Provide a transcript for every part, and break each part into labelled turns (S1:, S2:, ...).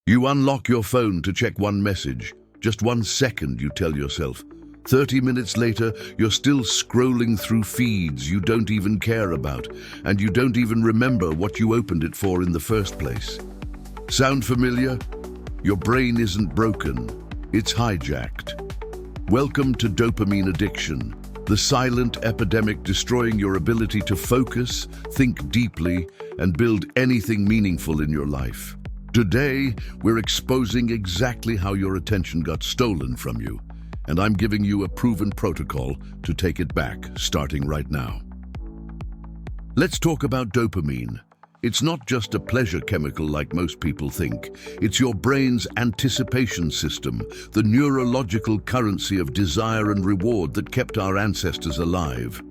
S1: You unlock your phone to check one message. Just 1 second, you tell yourself. 30 minutes later, you're still scrolling through feeds you don't even care about, and you don't even remember what you opened it for in the first place. Sound familiar? Your brain isn't broken, it's hijacked. Welcome to dopamine addiction, the silent epidemic destroying your ability to focus, think deeply, and build anything meaningful in your life. Today, we're exposing exactly how your attention got stolen from you, and I'm giving you a proven protocol to take it back, starting right now. Let's talk about dopamine. It's not just a pleasure chemical like most people think. It's your brain's anticipation system, the neurological currency of desire and reward that kept our ancestors alive.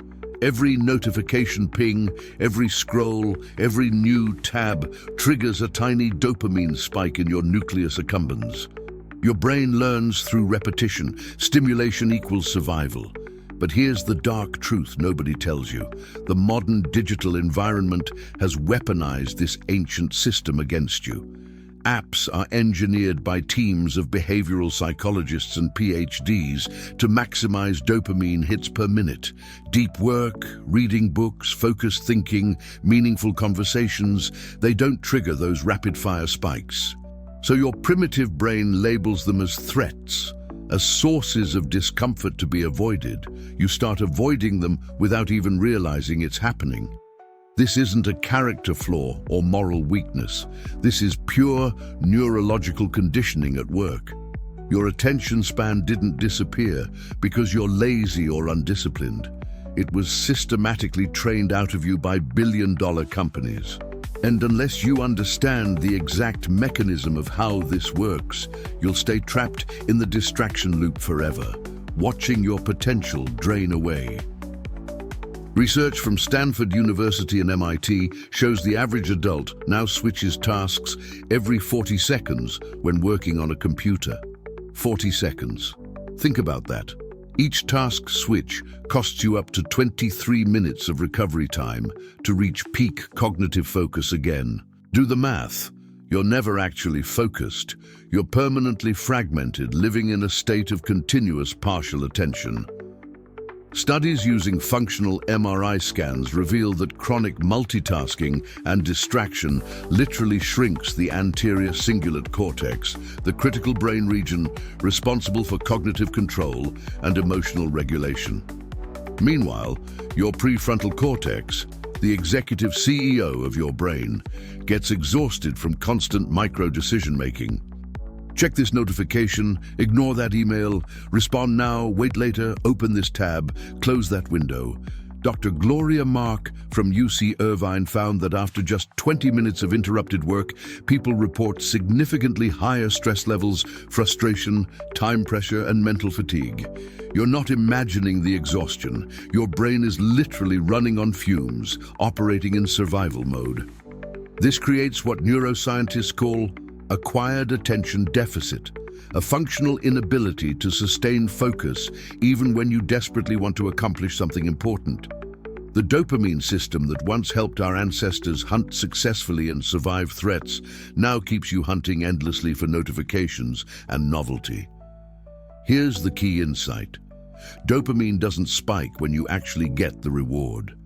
S1: Every notification ping, every scroll, every new tab triggers a tiny dopamine spike in your nucleus accumbens. Your brain learns through repetition. Stimulation equals survival. But here's the dark truth nobody tells you. The modern digital environment has weaponized this ancient system against you. Apps are engineered by teams of behavioral psychologists and PhDs to maximize dopamine hits per minute. Deep work, reading books, focused thinking, meaningful conversations, they don't trigger those rapid-fire spikes. So your primitive brain labels them as threats, as sources of discomfort to be avoided. You start avoiding them without even realizing it's happening. This isn't a character flaw or moral weakness. This is pure neurological conditioning at work. Your attention span didn't disappear because you're lazy or undisciplined. It was systematically trained out of you by billion-dollar companies. And unless you understand the exact mechanism of how this works, you'll stay trapped in the distraction loop forever, watching your potential drain away. Research from Stanford University and MIT shows the average adult now switches tasks every 40 seconds when working on a computer. 40 seconds. Think about that. Each task switch costs you up to 23 minutes of recovery time to reach peak cognitive focus again. Do the math. You're never actually focused. You're permanently fragmented, living in a state of continuous partial attention. Studies using functional MRI scans reveal that chronic multitasking and distraction literally shrinks the anterior cingulate cortex, the critical brain region responsible for cognitive control and emotional regulation. Meanwhile, your prefrontal cortex, the executive CEO of your brain, gets exhausted from constant micro-decision-making. Check this notification, ignore that email, respond now, wait later, open this tab, close that window. Dr. Gloria Mark from UC Irvine found that after just 20 minutes of interrupted work, people report significantly higher stress levels, frustration, time pressure, and mental fatigue. You're not imagining the exhaustion. Your brain is literally running on fumes, operating in survival mode. This creates what neuroscientists call acquired attention deficit, a functional inability to sustain focus even when you desperately want to accomplish something important. The dopamine system that once helped our ancestors hunt successfully and survive threats now keeps you hunting endlessly for notifications and novelty. Here's the key insight. Dopamine doesn't spike when you actually get the reward.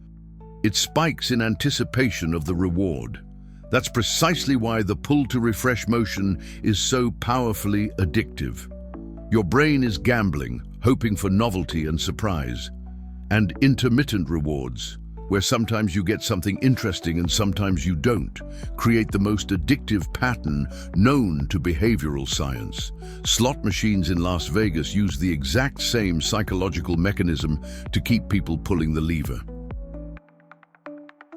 S1: It spikes in anticipation of the reward. That's precisely why the pull to refresh motion is so powerfully addictive. Your brain is gambling, hoping for novelty and surprise. And intermittent rewards, where sometimes you get something interesting and sometimes you don't, create the most addictive pattern known to behavioral science. Slot machines in Las Vegas use the exact same psychological mechanism to keep people pulling the lever.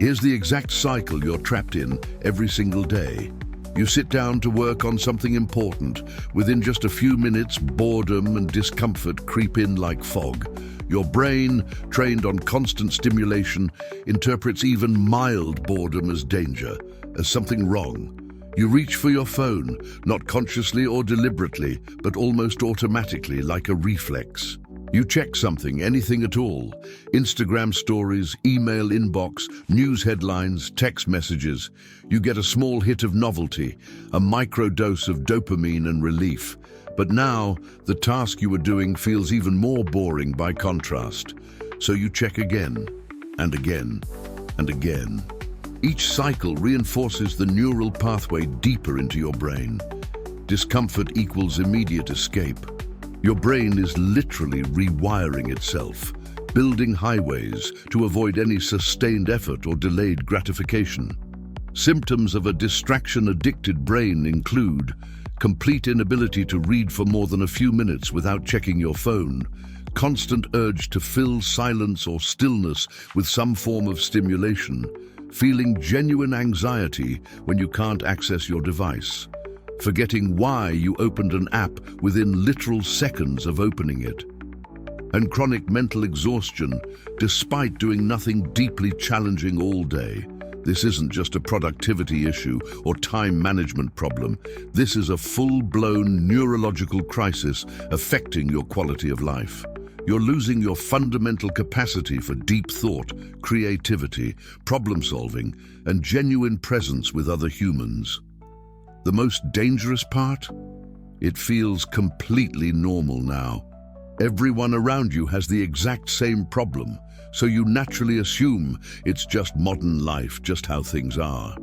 S1: Here's the exact cycle you're trapped in every single day. You sit down to work on something important. Within just a few minutes, boredom and discomfort creep in like fog. Your brain, trained on constant stimulation, interprets even mild boredom as danger, as something wrong. You reach for your phone, not consciously or deliberately, but almost automatically, like a reflex. You check something, anything at all. Instagram stories, email inbox, news headlines, text messages. You get a small hit of novelty, a microdose of dopamine and relief. But now, the task you were doing feels even more boring by contrast. So you check again, and again, and again. Each cycle reinforces the neural pathway deeper into your brain. Discomfort equals immediate escape. Your brain is literally rewiring itself, building highways to avoid any sustained effort or delayed gratification. Symptoms of a distraction-addicted brain include complete inability to read for more than a few minutes without checking your phone, constant urge to fill silence or stillness with some form of stimulation, feeling genuine anxiety when you can't access your device, forgetting why you opened an app within literal seconds of opening it, and chronic mental exhaustion despite doing nothing deeply challenging all day. This isn't just a productivity issue or time management problem. This is a full-blown neurological crisis affecting your quality of life. You're losing your fundamental capacity for deep thought, creativity, problem-solving, and genuine presence with other humans. The most dangerous part? It feels completely normal now. Everyone around you has the exact same problem, so you naturally assume it's just modern life, just how things are.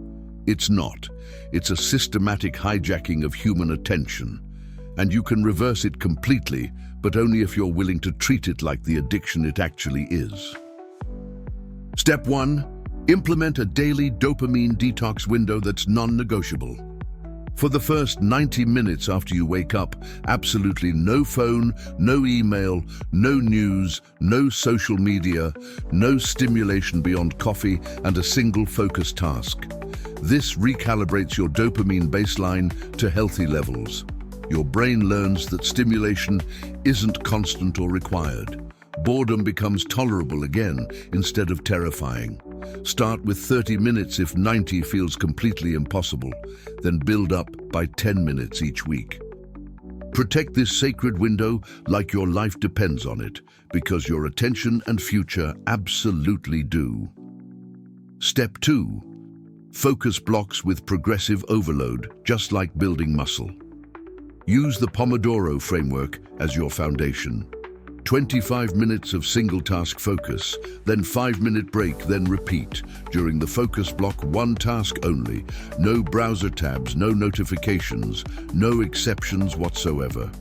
S1: It's not. It's a systematic hijacking of human attention. And you can reverse it completely, but only if you're willing to treat it like the addiction it actually is. Step 1. Implement a daily dopamine detox window that's non-negotiable. For the first 90 minutes after you wake up, absolutely no phone, no email, no news, no social media, no stimulation beyond coffee, and a single focus task. This recalibrates your dopamine baseline to healthy levels. Your brain learns that stimulation isn't constant or required. Boredom becomes tolerable again instead of terrifying. Start with 30 minutes if 90 feels completely impossible, then build up by 10 minutes each week. Protect this sacred window like your life depends on it, because your attention and future absolutely do. Step 2. Focus blocks with progressive overload, just like building muscle. Use the Pomodoro framework as your foundation. 25 minutes of single-task focus, then 5-minute break, then repeat. During the focus block, one task only. No browser tabs, no notifications, no exceptions whatsoever.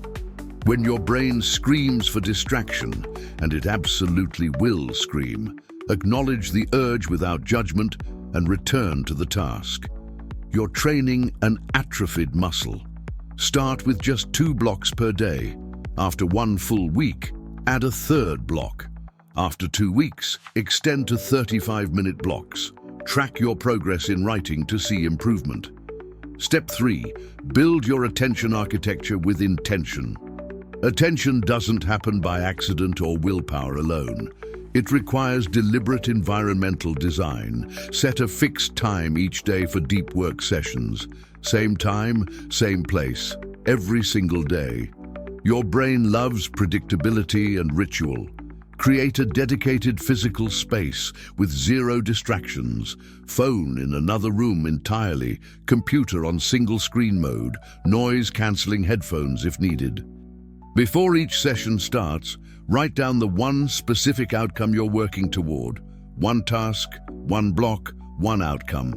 S1: When your brain screams for distraction, and it absolutely will scream, acknowledge the urge without judgment and return to the task. You're training an atrophied muscle. Start with just 2 blocks per day. After 1 full week, add a 3rd block. After 2 weeks, extend to 35-minute blocks. Track your progress in writing to see improvement. Step 3. Build your attention architecture with intention. Attention doesn't happen by accident or willpower alone. It requires deliberate environmental design. Set a fixed time each day for deep work sessions. Same time, same place, every single day. Your brain loves predictability and ritual. Create a dedicated physical space with 0 distractions. Phone in another room entirely, computer on single screen mode, noise-canceling headphones if needed. Before each session starts, write down the one specific outcome you're working toward. 1 task, 1 block, 1 outcome.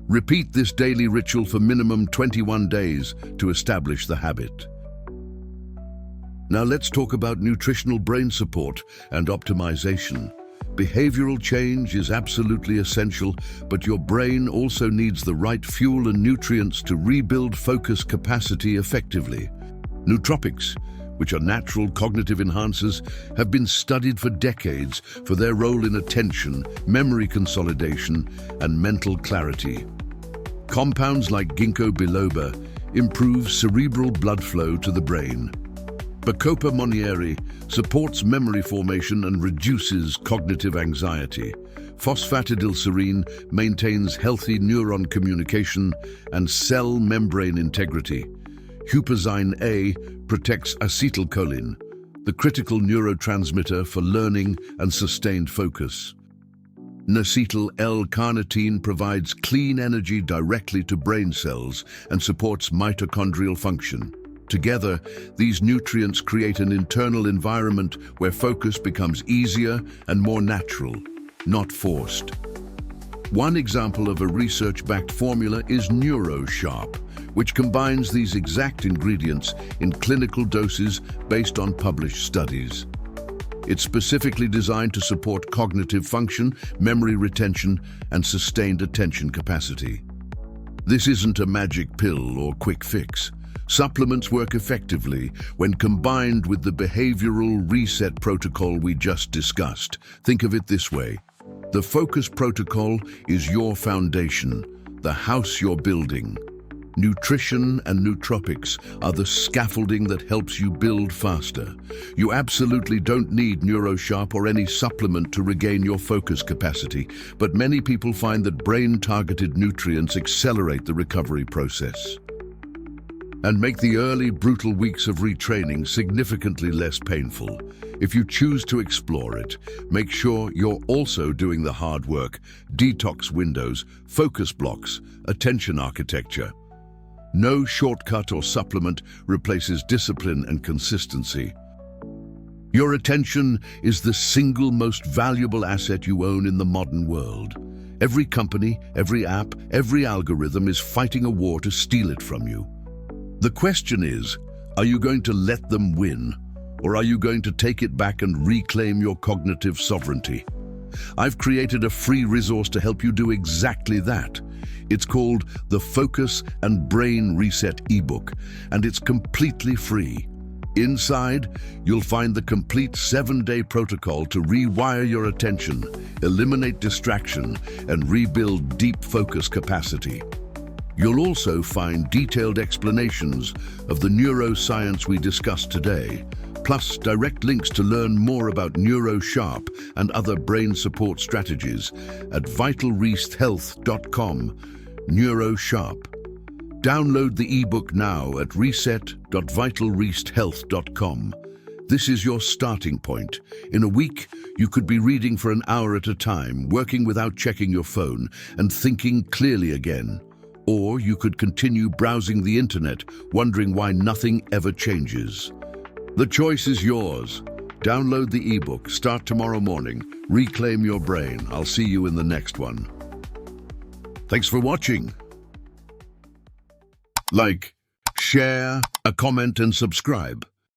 S1: Repeat this daily ritual for minimum 21 days to establish the habit. Now let's talk about nutritional brain support and optimization. Behavioral change is absolutely essential, but your brain also needs the right fuel and nutrients to rebuild focus capacity effectively. Nootropics, which are natural cognitive enhancers, have been studied for decades for their role in attention, memory consolidation, and mental clarity. Compounds like ginkgo biloba improve cerebral blood flow to the brain. Bacopa monnieri supports memory formation and reduces cognitive anxiety. Phosphatidylserine maintains healthy neuron communication and cell membrane integrity. Huperzine A protects acetylcholine, the critical neurotransmitter for learning and sustained focus. N-acetyl L-carnitine provides clean energy directly to brain cells and supports mitochondrial function. Together, these nutrients create an internal environment where focus becomes easier and more natural, not forced. One example of a research-backed formula is NeuroSharp, which combines these exact ingredients in clinical doses based on published studies. It's specifically designed to support cognitive function, memory retention, and sustained attention capacity. This isn't a magic pill or quick fix. Supplements work effectively when combined with the behavioral reset protocol we just discussed. Think of it this way. The focus protocol is your foundation, the house you're building. Nutrition and nootropics are the scaffolding that helps you build faster. You absolutely don't need NeuroSharp or any supplement to regain your focus capacity, but many people find that brain-targeted nutrients accelerate the recovery process and make the early, brutal weeks of retraining significantly less painful. If you choose to explore it, make sure you're also doing the hard work: detox windows, focus blocks, attention architecture. No shortcut or supplement replaces discipline and consistency. Your attention is the single most valuable asset you own in the modern world. Every company, every app, every algorithm is fighting a war to steal it from you. The question is, are you going to let them win, or are you going to take it back and reclaim your cognitive sovereignty? I've created a free resource to help you do exactly that. It's called the Focus and Brain Reset ebook, and it's completely free. Inside, you'll find the complete 7-day protocol to rewire your attention, eliminate distraction, and rebuild deep focus capacity. You'll also find detailed explanations of the neuroscience we discussed today, plus direct links to learn more about NeuroSharp and other brain support strategies at vitalresethealth.com. NeuroSharp. Download the ebook now at reset.vitalresethealth.com. This is your starting point. In a week, you could be reading for an hour at a time, working without checking your phone, and thinking clearly again. Or you could continue browsing the internet, wondering why nothing ever changes. The choice is yours. Download the ebook, start tomorrow morning, reclaim your brain. I'll see you in the next one. Thanks for watching. Like, share, comment, and subscribe.